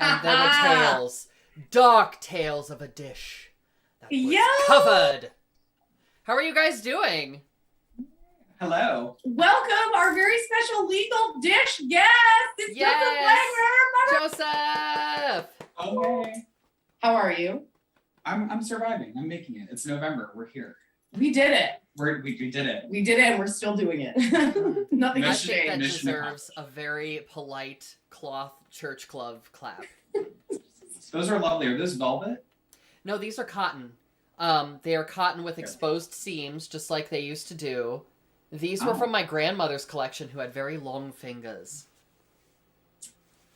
And there were tales, dark tales of a dish that was covered. How are you guys doing? Hello. Welcome our very special legal dish guest. It's Joseph Wagner. Joseph! Okay. How are you? I'm surviving. I'm making it. It's November. We're here. We did it. We did it. We did it and we're still doing it. Nothing I has think that changed. deserves a very polite cloth church glove clap. Those are lovely. Are those velvet? No, these are cotton. They are cotton with exposed seams, just like they used to do. These were from my grandmother's collection, who had very long fingers.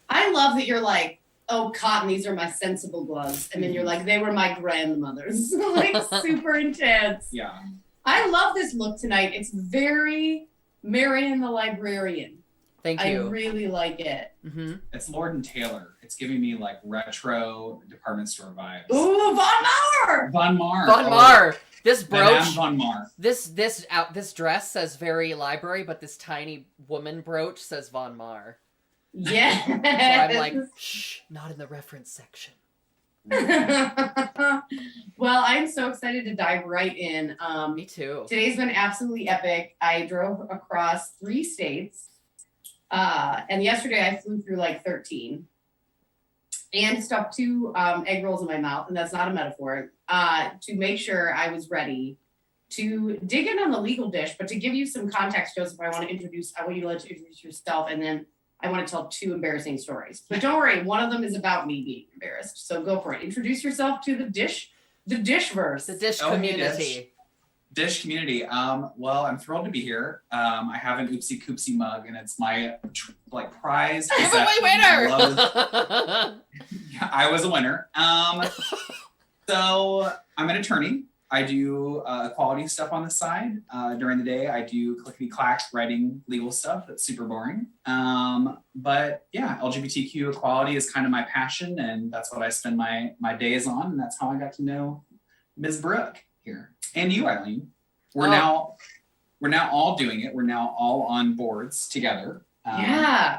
I love that you're like, oh, cotton, these are my sensible gloves. And then you're like, they were my grandmother's. Like, super intense. Yeah. I love this look tonight. It's very Marion the Librarian. Thank you. I really like it. Mm-hmm. It's Lord & Taylor. It's giving me like retro department store vibes. Ooh, Von Maur! Von Maur. Von Maur. This brooch. Von Maur. This dress says very library, but this tiny woman brooch says Von Maur. Yeah. So I'm like, shh, not in the reference section. Well, I'm so excited to dive right in. Me too. Today's been absolutely epic. I drove across 3 states. And yesterday I flew through like 13 and stuffed 2 egg rolls in my mouth, and that's not a metaphor, to make sure I was ready to dig in on the legal dish. But to give you some context, Joseph, I want you to introduce yourself, and then I want to tell 2 embarrassing stories. But don't worry, one of them is about me being embarrassed. So go for it. Introduce yourself to the dishverse. The dish community. Dish community. Well, I'm thrilled to be here. I have an Oopsie Koopsie mug, and it's my prize. Giveaway winner. I was a winner. So I'm an attorney. I do equality stuff on the side. During the day, I do clickety-clack writing legal stuff. That's super boring. But yeah, LGBTQ equality is kind of my passion, and that's what I spend my days on, and that's how I got to know Ms. Brooke here. And you, Eileen. We're now all doing it. We're now all on boards together.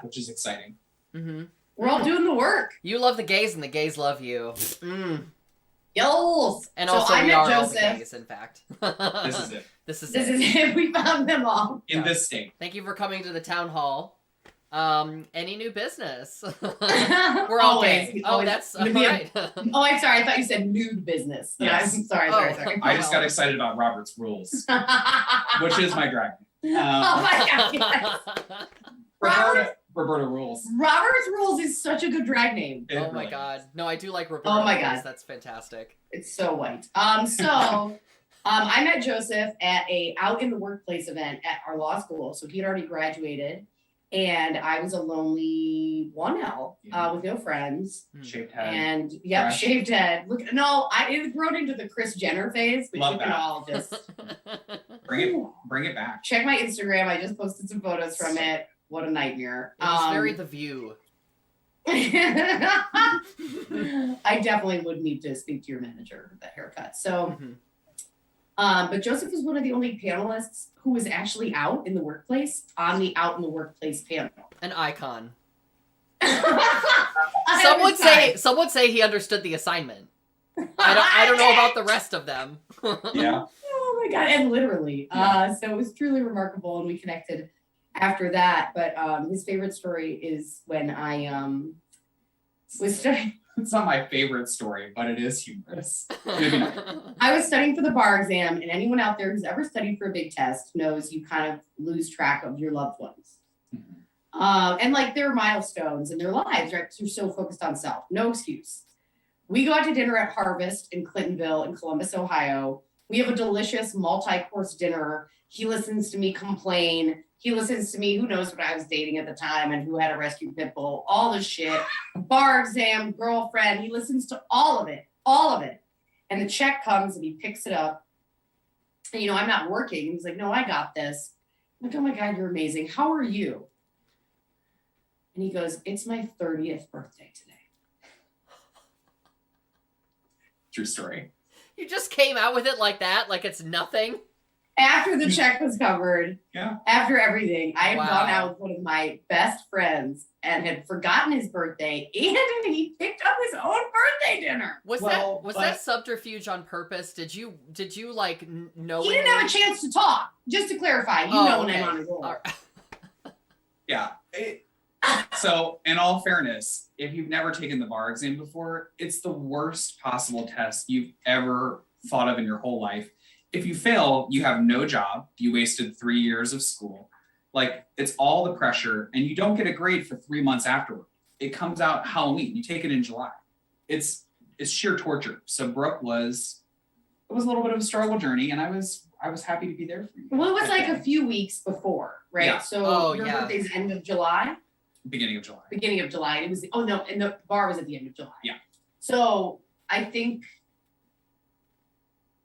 Which is exciting. Mm-hmm. We're all doing the work. You love the gays, and the gays love you. Yos. And so also, I we met are all Joseph. the gays, in fact. This is it. This is it. We found them all. In this state. Thank you for coming to the town hall. Any new business? We're all gay. Oh, that's all right. Oh, I'm sorry. I thought you said nude business. Yes. I'm sorry. I just got excited about Robert's Rules, which is my drag name. Oh my God, yes. Roberta Rules. Robert's Rules is such a good drag name. Oh my God. No, I do like Roberta Oh my Rules. God. That's fantastic. It's so white. I met Joseph at a out in the workplace event at our law school. So he had already graduated. And I was a lonely 1L with no friends. Shaved head. And Fresh. shaved head. Look, it grown into the Kris Jenner phase, which Love you can that. all just Bring it back. check my Instagram. I just posted some photos from it. What a nightmare. It was very The View. I definitely would need to speak to your manager with that haircut. So, but Joseph was one of the only panelists who was actually out in the workplace on the out in the workplace panel. An icon. I Some would say he understood the assignment. I don't know about the rest of them. Yeah. Oh my God. And literally. So it was truly remarkable, and we connected after that. But his favorite story is when I was studying. It's not my favorite story, but it is humorous. I was studying for the bar exam, and anyone out there who's ever studied for a big test knows you kind of lose track of your loved ones. And like their milestones in their lives, right? Because you're so focused on self. No excuse. We go out to dinner at Harvest in Clintonville in Columbus, Ohio. We have a delicious multi-course dinner. He listens to me complain. He listens to me, who knows what I was dating at the time and who had a rescue pit bull, all the shit, bar exam, girlfriend. He listens to all of it. And the check comes and he picks it up. And, I'm not working. He's like, no, I got this. I'm like, oh my God, you're amazing. How are you? And he goes, it's my 30th birthday today. True story. You just came out with it like that, like it's nothing. After the check was covered, after everything, I had gone out with one of my best friends and had forgotten his birthday, and he picked up his own birthday dinner. Was that subterfuge on purpose? Did you like know? He didn't have a chance to talk. Just to clarify, when I'm on a roll. Right. Yeah. So, in all fairness, if you've never taken the bar exam before, it's the worst possible test you've ever thought of in your whole life. If you fail, you have no job. You wasted 3 years of school. Like, it's all the pressure, and you don't get a grade for 3 months afterward. It comes out Halloween. You take it in July. It's sheer torture. So Brooke was a little bit of a struggle journey, and I was happy to be there for you. Well, it was like a few weeks before, right? Yeah. So your birthday's end of July? Beginning of July. Beginning of July. It was, and the bar was at the end of July. Yeah. So I think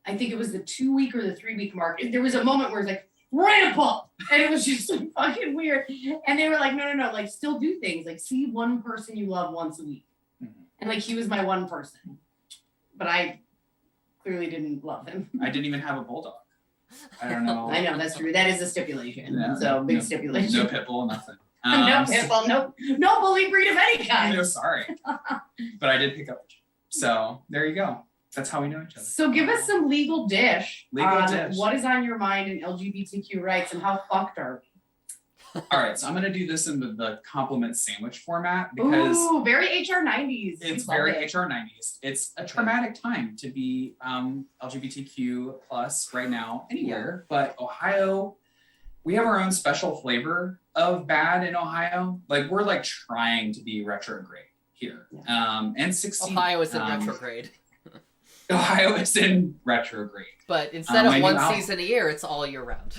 it was the 2 week or the 3 week mark. There was a moment where it was like, ramp up! And it was just like fucking weird. And they were like, no, like still do things. Like see one person you love once a week. Mm-hmm. And like he was my one person. But I clearly didn't love him. I didn't even have a bulldog. I don't know. I know, that's true. That is a stipulation. Yeah, so big stipulation. No pit bull, nothing. No pit bull, no bully breed of any kind. No, sorry. But I did pick up. So there you go. That's how we know each other. So give us some legal dish. Dish. What is on your mind in LGBTQ rights and how fucked are we? All right, so I'm going to do this in the compliment sandwich format because very HR 90s. It's very HR 90s. It's a traumatic time to be LGBTQ plus right now anywhere, but Ohio, we have our own special flavor of bad in Ohio. Like we're like trying to be retrograde here, and succeed. Ohio is in retrograde. Ohio is in retrograde. But instead of one season a year, it's all year round.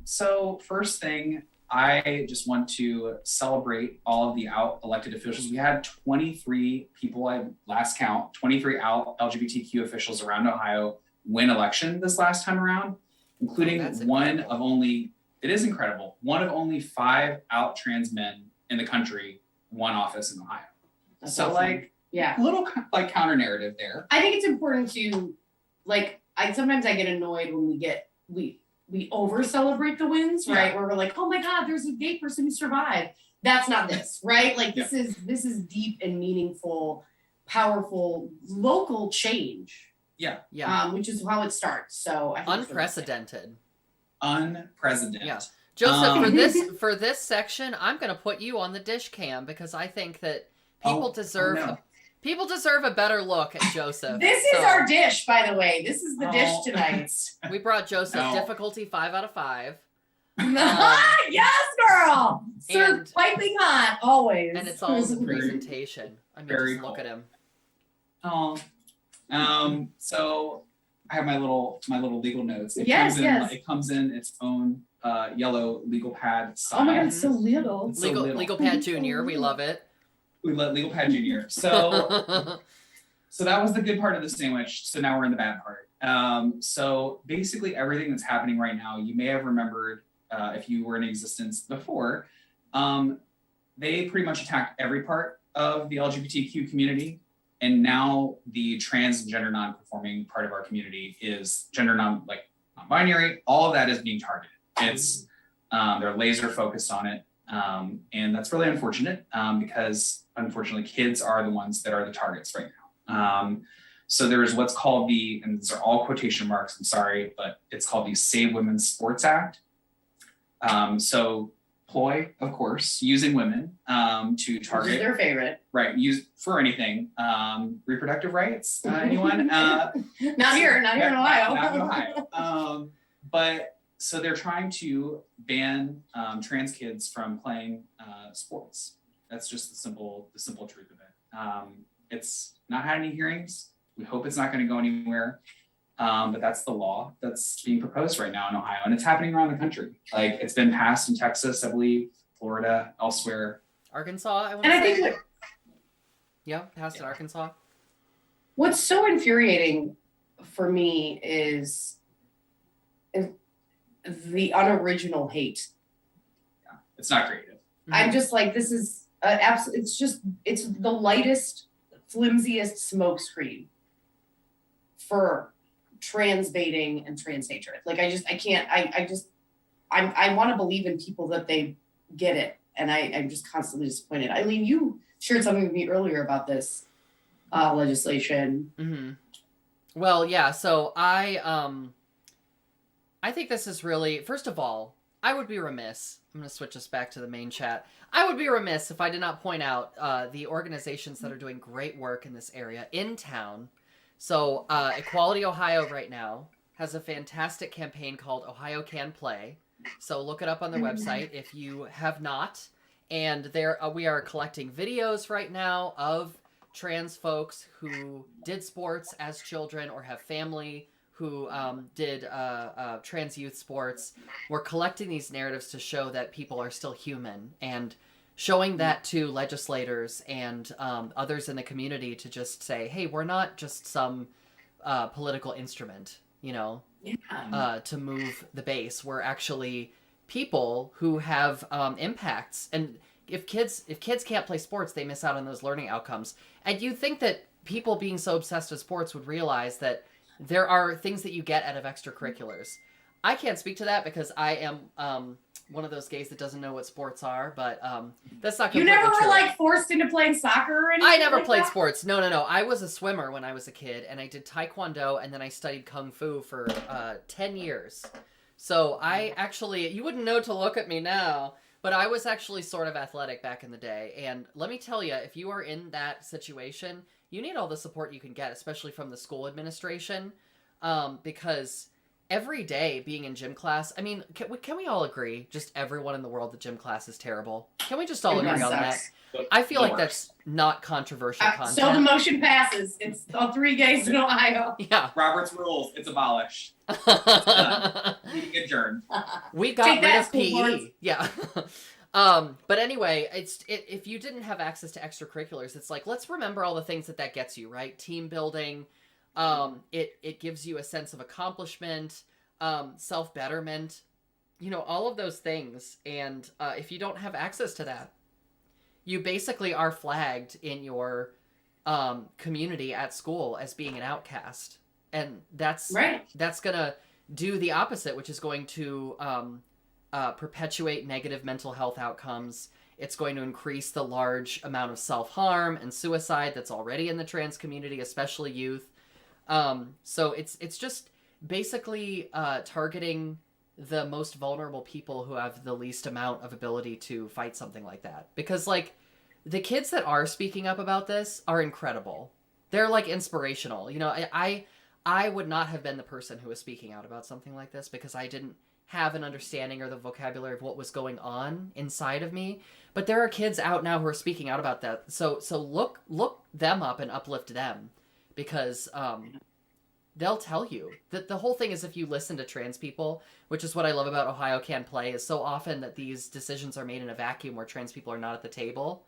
So first thing, I just want to celebrate all of the out elected officials. We had 23 people at last count, 23 out LGBTQ officials around Ohio win election this last time around, including one of only 5 out trans men in the country, one office in Ohio. That's so awesome. a little like counter narrative there. I think it's important to sometimes I get annoyed when we over celebrate the wins, right? Where we're like, oh my God, there's a gay person who survived. That's not this, right? Like this is deep and meaningful, powerful local change. Yeah. Which is how it starts. So I think unprecedented. Yeah. Joseph, for this section, I'm gonna put you on the dish cam because I think that people deserve a better look at Joseph. This is our dish, by the way. This is the dish tonight. We brought Joseph difficulty 5 out of 5. Yes, girl. Served piping hot, always. And it's all the presentation. I mean, just look at him. So I have my little legal notes. It comes in its own yellow legal pad size. Oh my God, it's so little. Legal pad junior. We love it. We let legal pad junior. So that was the good part of the sandwich. So now we're in the bad part. So basically everything that's happening right now, you may have remembered if you were in existence before, they pretty much attacked every part of the LGBTQ community. And now the trans and gender non-conforming part of our community is non-binary. All of that is being targeted. It's they're laser focused on it. And that's really unfortunate because unfortunately kids are the ones that are the targets right now. So there's what's called and these are all quotation marks, I'm sorry, but it's called the Save Women's Sports Act. So ploy, of course, using women to target. Their favorite. Right, use for anything. Reproductive rights, anyone? Not here in Ohio. Not in Ohio. But so they're trying to ban trans kids from playing sports. That's just the simple truth of it. It's not had any hearings. We hope it's not going to go anywhere. But that's the law that's being proposed right now in Ohio, and it's happening around the country. Like it's been passed in Texas, I believe, Florida, elsewhere. Arkansas, passed in Arkansas. What's so infuriating for me is the unoriginal hate. Yeah, it's not creative. Mm-hmm. I'm just like, this is it's the lightest, flimsiest smokescreen for trans baiting and trans hatred. Like I can't, I want to believe in people that they get it. And I'm just constantly disappointed. Eileen, you shared something with me earlier about this legislation. Mm-hmm. Well, yeah, so I think this is really, first of all, I would be remiss. I'm going to switch us back to the main chat. I would be remiss if I did not point out the organizations that are doing great work in this area in town. So Equality Ohio right now has a fantastic campaign called Ohio Can Play. So look it up on their website if you have not. And there we are collecting videos right now of trans folks who did sports as children or have family who did trans youth sports. We're collecting these narratives to show that people are still human and showing that to legislators and others in the community to just say, hey, we're not just some political instrument, you know, to move the base. We're actually people who have impacts. And if kids can't play sports, they miss out on those learning outcomes. And you'd think that people being so obsessed with sports would realize that there are things that you get out of extracurriculars. I can't speak to that because I am one of those gays that doesn't know what sports are, but that's not completely true. You never were like forced into playing soccer or anything? I never like played that? sports. No. I was a swimmer when I was a kid, and I did taekwondo, and then I studied kung fu for 10 years. So I actually, you wouldn't know to look at me now, but I was actually sort of athletic back in the day. And let me tell you, if you are in that situation, you need all the support you can get, especially from the school administration, because every day being in gym class, I mean, can we all agree, just everyone in the world, that gym class is terrible? Can we just all agree on that? I feel like that's not controversial content. So the motion passes. It's all 3 gays in Ohio. Yeah. Robert's rules. It's abolished. Meeting adjourned. We got rid of PE. Boards. Yeah. But anyway, if you didn't have access to extracurriculars, it's like, let's remember all the things that gets you, right? Team building. It gives you a sense of accomplishment, self-betterment, you know, all of those things. And if you don't have access to that, you basically are flagged in your community at school as being an outcast. And that's going to do the opposite, which is going to perpetuate negative mental health outcomes. It's going to increase the large amount of self-harm and suicide that's already in the trans community, especially youth. So it's just basically targeting the most vulnerable people who have the least amount of ability to fight something like that. Because, like, the kids that are speaking up about this are incredible. They're, like, inspirational. You know, I would not have been the person who was speaking out about something like this because I didn't have an understanding or the vocabulary of what was going on inside of me. But there are kids out now who are speaking out about that. So look them up and uplift them, because they'll tell you that the whole thing is, if you listen to trans people, which is what I love about Ohio Can Play, is so often that these decisions are made in a vacuum where trans people are not at the table.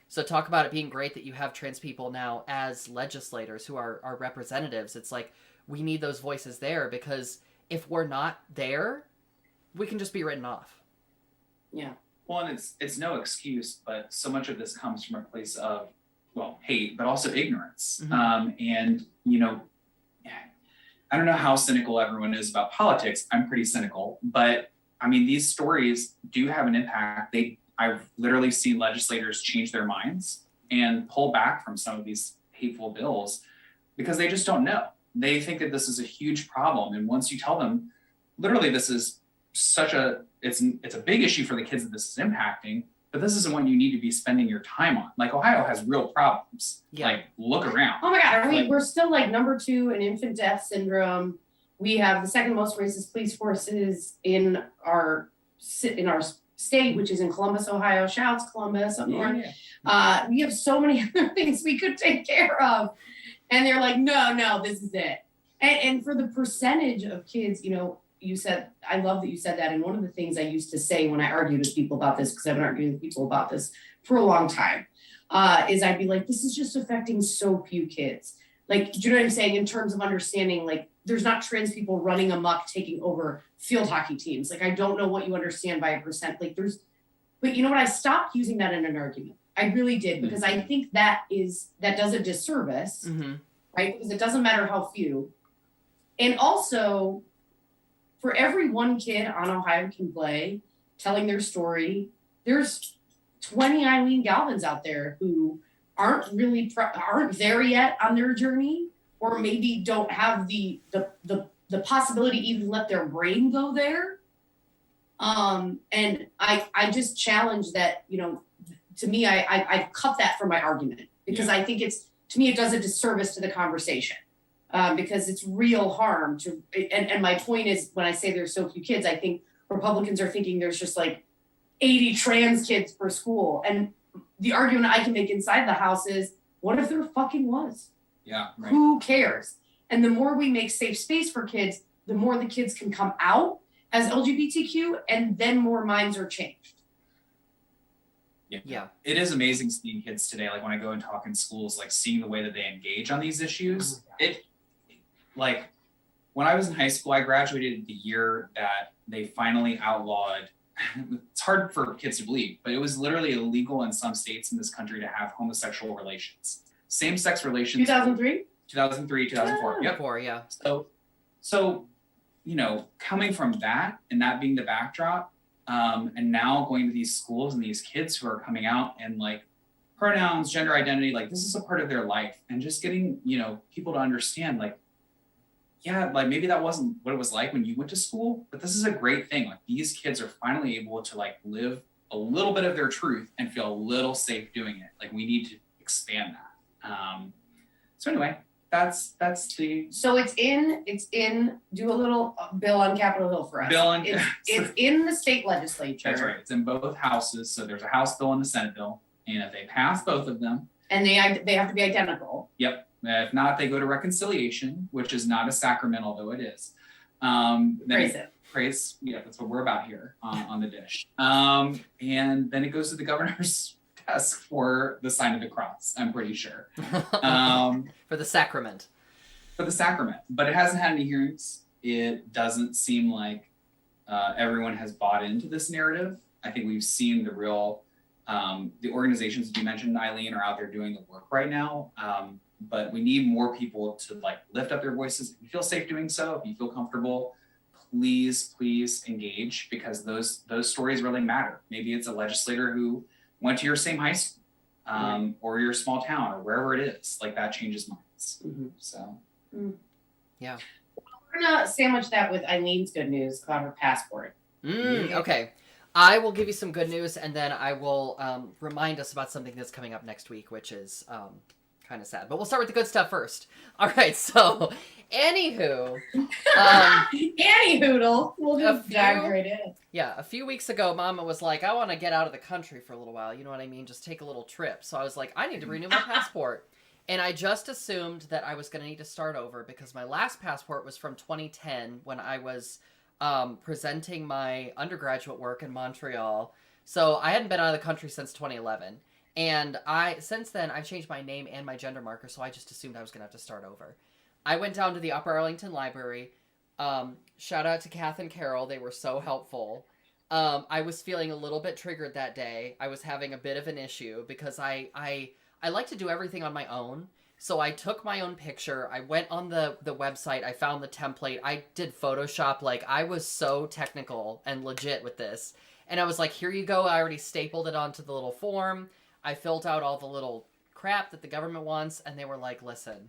So talk about it being great that you have trans people now as legislators who are representatives. It's like, we need those voices there, because if we're not there, we can just be written off. Yeah. Well, and it's no excuse, but so much of this comes from a place of, well, hate, but also ignorance. Mm-hmm. And, you know, I don't know how cynical everyone is about politics. I'm pretty cynical, but I mean, these stories do have an impact. I've literally seen legislators change their minds and pull back from some of these hateful bills because they just don't know. They think that this is a huge problem. And once you tell them, literally, this is it's a big issue for the kids that this is impacting, but this isn't what you need to be spending your time on. Like, Ohio has real problems. Yeah. Like, look around. Oh my God, we're still like number 2 in infant death syndrome. We have the second most racist police forces in our state, which is in Columbus, Ohio. Shouts Columbus up north. Yeah. We have so many other things we could take care of. And they're like, no, this is it. And for the percentage of kids, you know, you said, I love that you said that. And one of the things I used to say when I argued with people about this, because I've been arguing with people about this for a long time, is I'd be like, this is just affecting so few kids. Like, do you know what I'm saying? In terms of understanding, like, there's not trans people running amok, taking over field hockey teams. Like, I don't know what you understand by a percent. Like, but you know what? I stopped using that in an argument. I really did, because I think that does a disservice, right? Because it doesn't matter how few. And also, for every one kid on Ohio Can Play telling their story, there's 20 Eileen Galvins out there who aren't really aren't there yet on their journey, or maybe don't have the possibility to even let their brain go there. And I just challenge that, you know, to me, I cut that from my argument, because I think to me, it does a disservice to the conversation. Because it's real harm to, and my point is, when I say there's so few kids, I think Republicans are thinking there's just like 80 trans kids per school. And the argument I can make inside the house is, what if there fucking was? Yeah. Right. Who cares? And the more we make safe space for kids, the more the kids can come out as LGBTQ, and then more minds are changed. Yeah. It is amazing seeing kids today. Like when I go and talk in schools, like seeing the way that they engage on these issues. Like when I was in high school, I graduated the year that they finally outlawed. It's hard for kids to believe, but it was literally illegal in some states in this country to have homosexual relations, same-sex relations. 2003? 2003, 2004. Yep. Yeah. So, you know, coming from that and that being the backdrop, and now going to these schools and these kids who are coming out and like pronouns, gender identity, like this is a part of their life, and just getting, you know, people to understand, like, yeah, like maybe that wasn't what it was like when you went to school, but this is a great thing. Like these kids are finally able to like live a little bit of their truth and feel a little safe doing it. Like we need to expand that. So anyway, that's the. So it's in, do a little bill on Capitol Hill for us. It's in the state legislature. That's right. It's in both houses. So there's a House bill and a Senate bill. And if they pass both of them. And they have to be identical. Yep. If not, they go to reconciliation, which is not a sacrament, although it is. Praise. Yeah, that's what we're about here on the dish. And then it goes to the governor's desk for the sign of the cross, I'm pretty sure. For the sacrament. But it hasn't had any hearings. It doesn't seem like everyone has bought into this narrative. I think we've seen the real, the organizations that you mentioned, Eileen, are out there doing the work right now. But we need more people to like lift up their voices. If you feel safe doing so, if you feel comfortable, please engage, because those stories really matter. Maybe it's a legislator who went to your same high school, or your small town, or wherever it is. Like that changes minds. Mm-hmm. So, yeah. We're gonna sandwich that with Eileen's good news about her passport. Okay. I will give you some good news, and then I will remind us about something that's coming up next week, which is kind of sad. But we'll start with the good stuff first. All right, so anywho. Anywhoodle. We'll just dive right in. Yeah, a few weeks ago, Mama was like, I want to get out of the country for a little while. You know what I mean? Just take a little trip. So I was like, I need to renew my passport. And I just assumed that I was going to need to start over, because my last passport was from 2010 when I was presenting my undergraduate work in Montreal. So I hadn't been out of the country since 2011. And since then, I've changed my name and my gender marker, so I just assumed I was going to have to start over. I went down to the Upper Arlington Library. Shout out to Kath and Carol. They were so helpful. I was feeling a little bit triggered that day. I was having a bit of an issue because I like to do everything on my own. So I took my own picture. I went on the website. I found the template. I did Photoshop. Like, I was so technical and legit with this. And I was like, here you go. I already stapled it onto the little form. I filled out all the little crap that the government wants. And they were like, listen,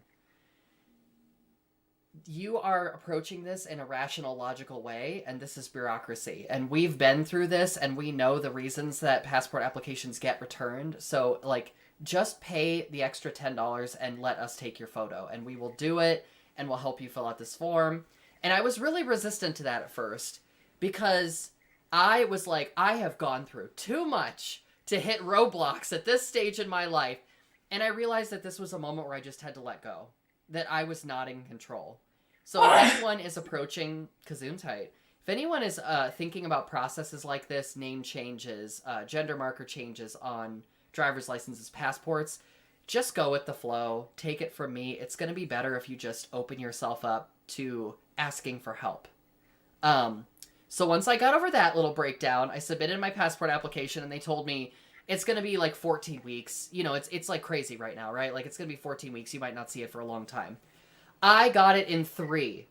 you are approaching this in a rational, logical way, and this is bureaucracy. And we've been through this, and we know the reasons that passport applications get returned. So, like, just pay the extra $10 and let us take your photo, and we will do it, and we'll help you fill out this form. And I was really resistant to that at first, because I was like, I have gone through too much to hit roadblocks at this stage in my life. And I realized that this was a moment where I just had to let go, that I was not in control. So if anyone is approaching Gesundheit, if anyone is thinking about processes like this, name changes, gender marker changes on driver's licenses, passports, just go with the flow. Take it from me. It's going to be better if you just open yourself up to asking for help. So once I got over that little breakdown, I submitted my passport application, and they told me it's going to be like 14 weeks. You know, it's like crazy right now, right? Like, it's going to be 14 weeks. You might not see it for a long time. I got it in 3.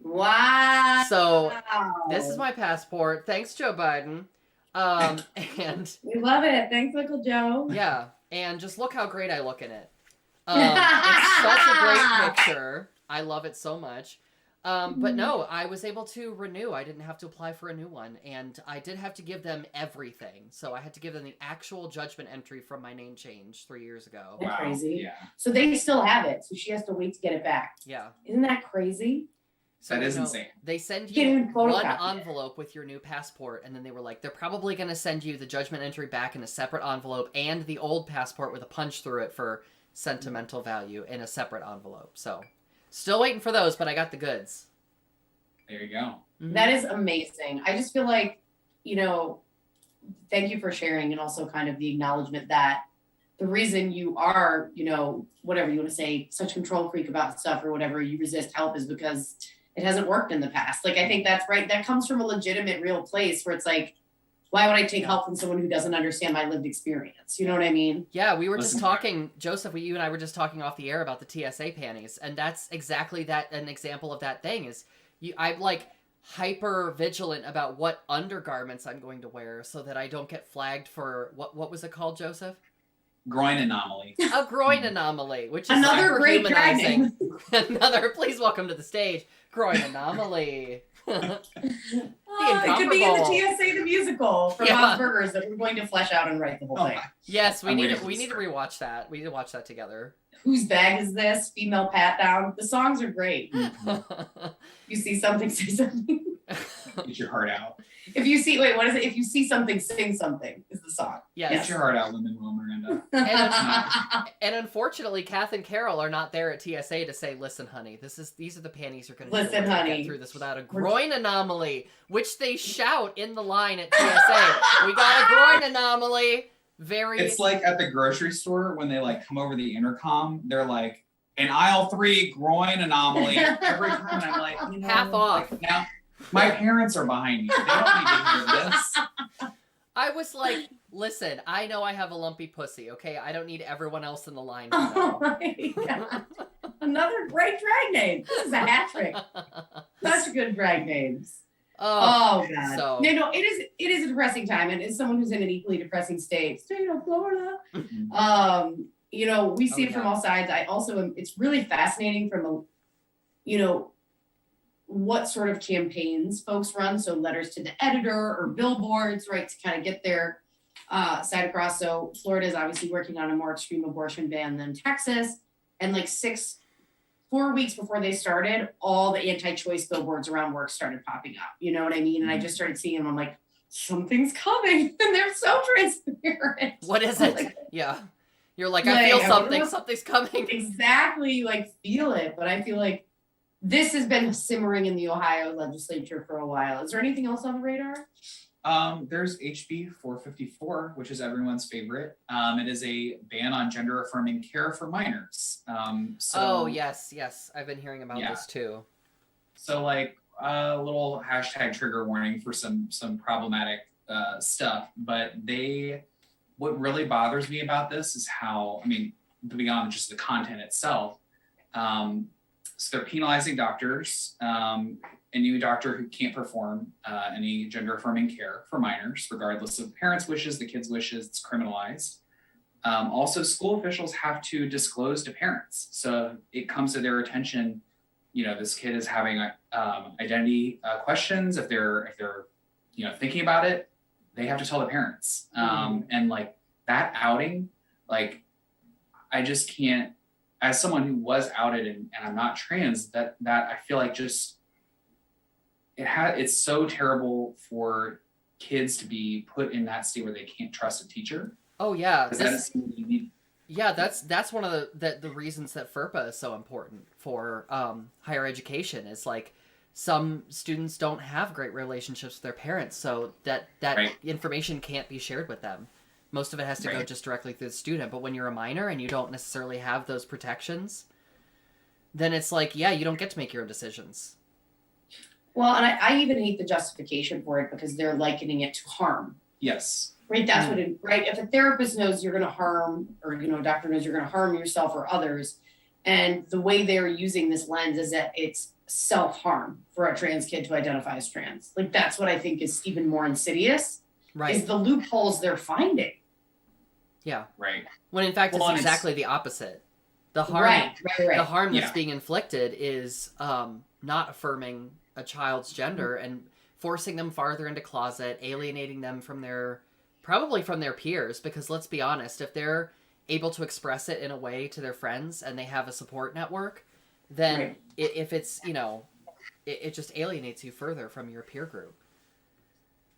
Wow. So this is my passport. Thanks, Joe Biden. And We love it. Thanks, Uncle Joe. yeah, and just look how great I look in it. It's such a great picture. I love it so much. But no, I was able to renew. I didn't have to apply for a new one. And I did have to give them everything. So I had to give them the actual judgment entry from my name change 3 years ago. That's crazy. Yeah. So they still have it. So she has to wait to get it back. Yeah. Isn't that crazy? So, that is insane. They send You can't you even one photocopy it. envelope with your new passport. And then they were like, they're probably going to send you the judgment entry back in a separate envelope and the old passport with a punch through it for sentimental value in a separate envelope. So still waiting for those, but I got the goods. There you go. Mhm. That is amazing. I just feel like, thank you for sharing, and also kind of the acknowledgement that the reason you are, whatever you want to say, such control freak about stuff or whatever, you resist help is because it hasn't worked in the past. Like, I think that's right. That comes from a legitimate, real place where it's like, why would I take help from someone who doesn't understand my lived experience? You know what I mean? Yeah, we were just Listen. talking, Joseph, you and I were just talking off the air about the TSA panties. And that's exactly that, an example of that thing is I'm like hyper vigilant about what undergarments I'm going to wear so that I don't get flagged for, what was it called, Joseph? Groin anomaly. A groin anomaly, which is Another super great drag humanizing. Another, please welcome to the stage, groin anomaly. It could be in the incomparable. TSA the musical from Yeah. Bob's Burgers that we're going to flesh out and write the whole thing. Yes, we I'm need waiting to, for we this need to story. rewatch that. We need to watch that together. Whose bag is this? Female pat down. The songs are great. You see something, say something. Get your heart out. If you see, wait, what is it? If you see something, sing something is the song. Yes. Get your heart out, Lin-Manuel Miranda. And unfortunately, Kath and Carol are not there at TSA to say, "Listen, honey, these are the panties you're going to Listen, honey. get through this without a groin anomaly," which they shout in the line at TSA. We got a groin anomaly. Very. It's like at the grocery store when they like come over the intercom, they're like, in aisle 3, groin anomaly. Every time I'm like, Half off. Like, now, my parents are behind me. They don't need to hear this. I was like, listen, I know I have a lumpy pussy. Okay, I don't need everyone else in the line to Oh know. my God. Another great drag name. This is a hat trick. Such good drag names. Oh God. so- No, it is a depressing time, and as someone who's in an equally depressing state of Florida, we see it from yeah. all sides. I also it's really fascinating from what sort of campaigns folks run. So letters to the editor or billboards, right, to kind of get their side across. So Florida is obviously working on a more extreme abortion ban than Texas, and like 4 weeks before they started, all the anti-choice billboards around work started popping up. You know what I mean? And I just started seeing them. I'm like, something's coming. And they're so transparent. What is I'm it? like, Yeah. You're like, I feel Like, I something. wonder- Something's coming. exactly, like feel it. But I feel like this has been simmering in the Ohio legislature for a while. Is there anything else on the radar? There's HB 454, which is everyone's favorite. It is a ban on gender affirming care for minors. Oh, yes. I've been hearing about Yeah. this too. So like a little hashtag trigger warning for some problematic stuff, but what really bothers me about this is how, beyond just the content itself, so they're penalizing doctors, any doctor who can't perform any gender affirming care for minors, regardless of parents' wishes, the kids' wishes, it's criminalized. Also, school officials have to disclose to parents. So it comes to their attention, this kid is having identity questions. If they're thinking about it, they have to tell the parents. And like that outing, like I just can't, as someone who was outed and I'm not trans, that I feel like just it's so terrible for kids to be put in that state where they can't trust a teacher. Oh yeah. Because that is something you need. Yeah, that's one of the reasons that FERPA is so important for higher education. Is like some students don't have great relationships with their parents, so that Right. information can't be shared with them. Most of it has to go Right. just directly through the student. But when you're a minor and you don't necessarily have those protections, then it's like, yeah, you don't get to make your own decisions. Well, and I even hate the justification for it because they're likening it to harm. Yes. Right, that's what it, right? If a therapist knows you're going to harm, or a doctor knows you're going to harm yourself or others, and the way they're using this lens is that it's self-harm for a trans kid to identify as trans. Like, that's what I think is even more insidious, Right. is the loopholes they're finding. Yeah. Right. When in fact, Well, it's exactly the opposite. The harm, the harm that's being inflicted is not affirming a child's gender and forcing them farther into closet, alienating them from probably from their peers, because let's be honest, if they're able to express it in a way to their friends and they have a support network, then if it's, it just alienates you further from your peer group.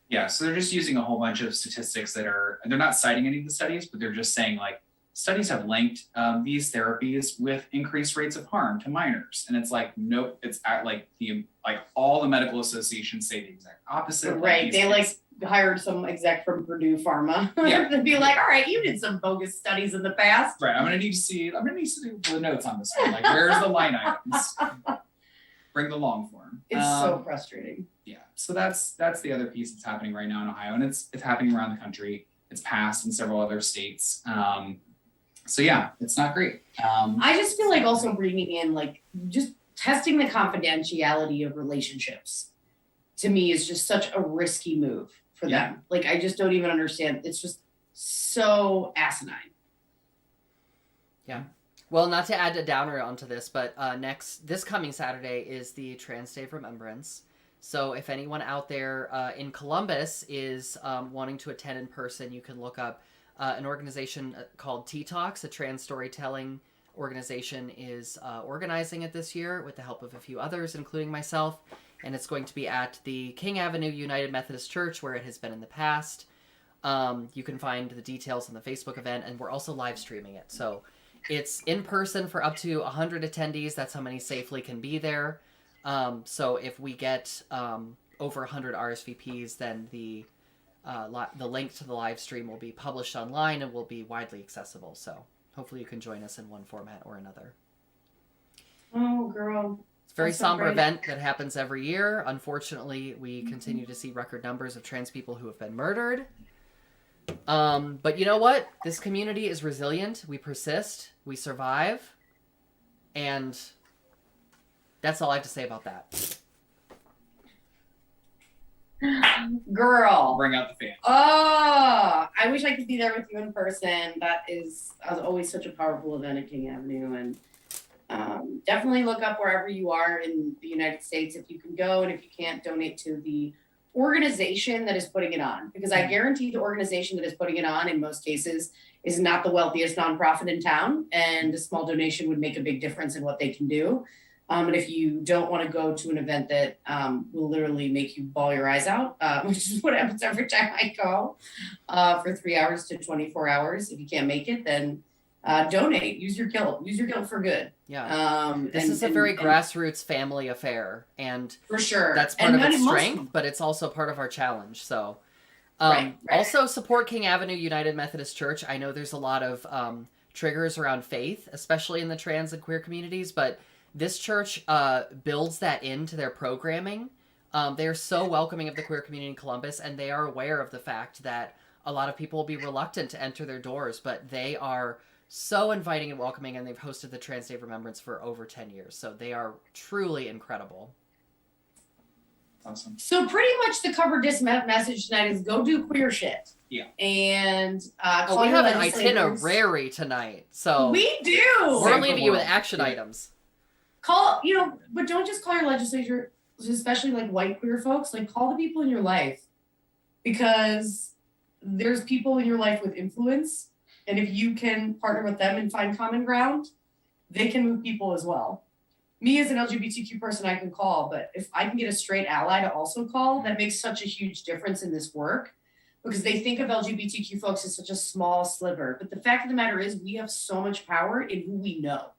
Yeah, so they're just using a whole bunch of statistics they're not citing any of the studies, but they're just saying like studies have linked these therapies with increased rates of harm to minors, and it's like nope, it's at like all the medical associations say the exact opposite. Right, they hired some exec from Purdue Pharma to be like, all right, you did some bogus studies in the past. Right, I'm gonna need to see the notes on this one. Like, where's the line items? Bring the long form. It's so frustrating. Yeah, so that's the other piece that's happening right now in Ohio, and it's happening around the country. It's passed in several other states. So yeah, it's not great. I just feel like also bringing in like just testing the confidentiality of relationships to me is just such a risky move for them. Like, I just don't even understand. It's just so asinine. Yeah. Well, not to add a downer onto this, but this coming Saturday is the Trans Day of Remembrance. So if anyone out there in Columbus is wanting to attend in person, you can look up an organization called T-Talks, a trans storytelling organization, is organizing it this year with the help of a few others, including myself. And it's going to be at the King Avenue United Methodist Church, where it has been in the past. You can find the details on the Facebook event, and we're also live streaming it. So it's in person for up to 100 attendees. That's how many safely can be there. So if we get over 100 RSVPs, then the link to the live stream will be published online and will be widely accessible. So hopefully you can join us in one format or another. Oh, girl. It's a very somber event that happens every year. Unfortunately, we continue to see record numbers of trans people who have been murdered. But you know what? This community is resilient. We persist. We survive. And that's all I have to say about that. Girl. Bring out the fan. Oh, I wish I could be there with you in person. That is always such a powerful event at King Avenue. And definitely look up wherever you are in the United States if you can go, and if you can't, donate to the organization that is putting it on, because I guarantee the organization that is putting it on in most cases is not the wealthiest nonprofit in town, and a small donation would make a big difference in what they can do. And if you don't want to go to an event that will literally make you bawl your eyes out, which is what happens every time I go for 3 hours to 24 hours, if you can't make it, then donate. Use your guilt for good. Yeah. This is a very grassroots family affair, and for sure that's part of its strength, but it's also part of our challenge. So also support King Avenue United Methodist Church. I know there's a lot of triggers around faith, especially in the trans and queer communities, but this church builds that into their programming. They are so welcoming of the queer community in Columbus, and they are aware of the fact that a lot of people will be reluctant to enter their doors, but they are so inviting and welcoming, and they've hosted the Trans Day of Remembrance for over 10 years. So they are truly incredible. Awesome. So pretty much the cover disc message tonight is go do queer shit. Yeah. And we have an itinerary tonight. So we do. We're leaving you with action items. But don't just call your legislature, especially like white queer folks, like call the people in your life, because there's people in your life with influence. And if you can partner with them and find common ground, they can move people as well. Me as an LGBTQ person, I can call, but if I can get a straight ally to also call, that makes such a huge difference in this work, because they think of LGBTQ folks as such a small sliver. But the fact of the matter is we have so much power in who we know.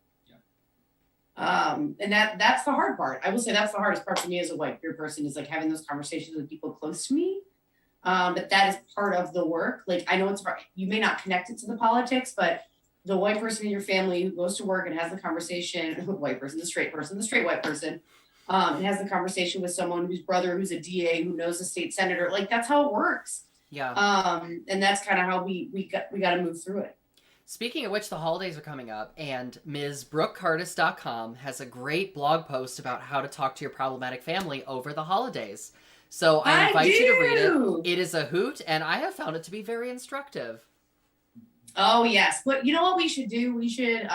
And that's the hard part. I will say that's the hardest part for me as a white queer person, is like having those conversations with people close to me. But that is part of the work. Like, I know you may not connect it to the politics, but the white person in your family who goes to work and has the conversation, white person, the straight white person, and has the conversation with someone whose brother, who's a DA, who knows a state senator, like that's how it works. Yeah. And that's kind of how we got to move through it. Speaking of which, the holidays are coming up, and MsBrookeCurtis.com has a great blog post about how to talk to your problematic family over the holidays. So I invite you to read it. It is a hoot, and I have found it to be very instructive. Oh, yes. But you know what we should do? We should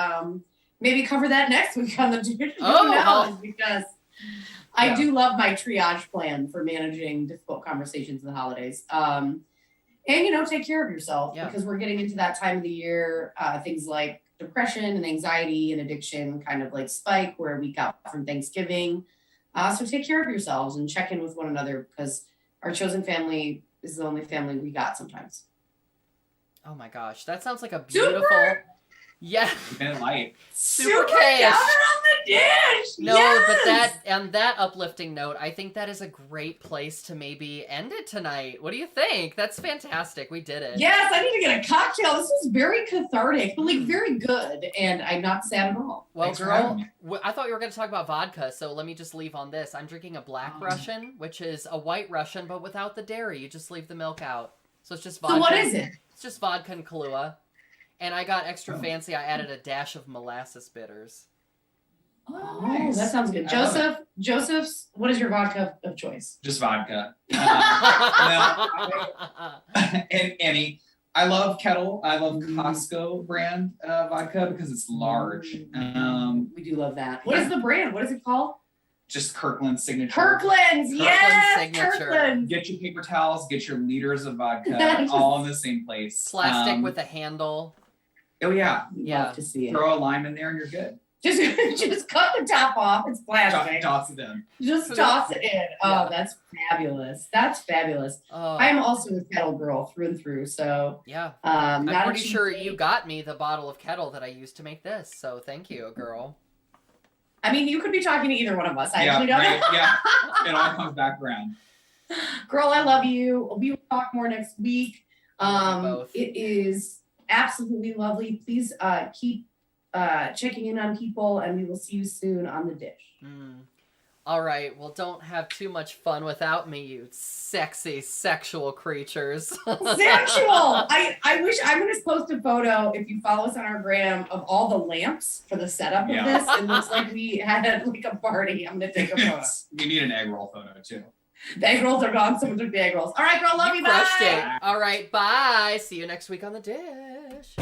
maybe cover that next week on the because I do love my triage plan for managing difficult conversations in the holidays. And, take care of yourself because we're getting into that time of the year. Things like depression and anxiety and addiction kind of like spike. We're a week out from Thanksgiving. So take care of yourselves and check in with one another because our chosen family is the only family we got sometimes. Oh my gosh. That sounds like a beautiful... Yeah. And light. Super chaos. On the dish. No, yes! but on that uplifting note, I think that is a great place to maybe end it tonight. What do you think? That's fantastic. We did it. Yes, I need to get a cocktail. This was very cathartic, but very good. And I'm not sad at all. Well, Thanks girl, I thought you were going to talk about vodka, so let me just leave on this. I'm drinking a black Russian, which is a white Russian, but without the dairy. You just leave the milk out. So it's just vodka. So what is it? It's just vodka and Kahlua. And I got extra fancy. I added a dash of molasses bitters. Oh, nice. That sounds good. Joseph's, what is your vodka of choice? Just vodka. And any. I love Kettle. I love Costco brand vodka because it's large. We do love that. What is the brand? What is it called? Just Kirkland's signature. Kirkland's, yes, signature. Kirkland's. Get your paper towels, get your liters of vodka, all in the same place. Plastic with a handle. Oh yeah. Love to see it. Throw a lime in there and you're good. Just cut the top off. It's plastic. Toss it in. Just toss it in. Oh, that's fabulous. That's fabulous. I'm also a Kettle girl through and through. So I'm pretty sure you got me the bottle of Kettle that I used to make this. So thank you, girl. I mean, you could be talking to either one of us. I actually don't know. Yeah, it all comes back around. Girl, I love you. We will talk more next week. Both. It is absolutely lovely. Please keep checking in on people, and we will see you soon on the dish. All right. Well, don't have too much fun without me, you sexy, sexual creatures. Sexual! I wish I'm going to post a photo, if you follow us on our gram, of all the lamps for the setup of this. It looks like we had like a party. I'm going to take a photo. We need an egg roll photo, too. The egg rolls are gone. Someone took the egg rolls. All right, girl. Love you. Crushed Bye. it. All right. Bye. See you next week on the dish.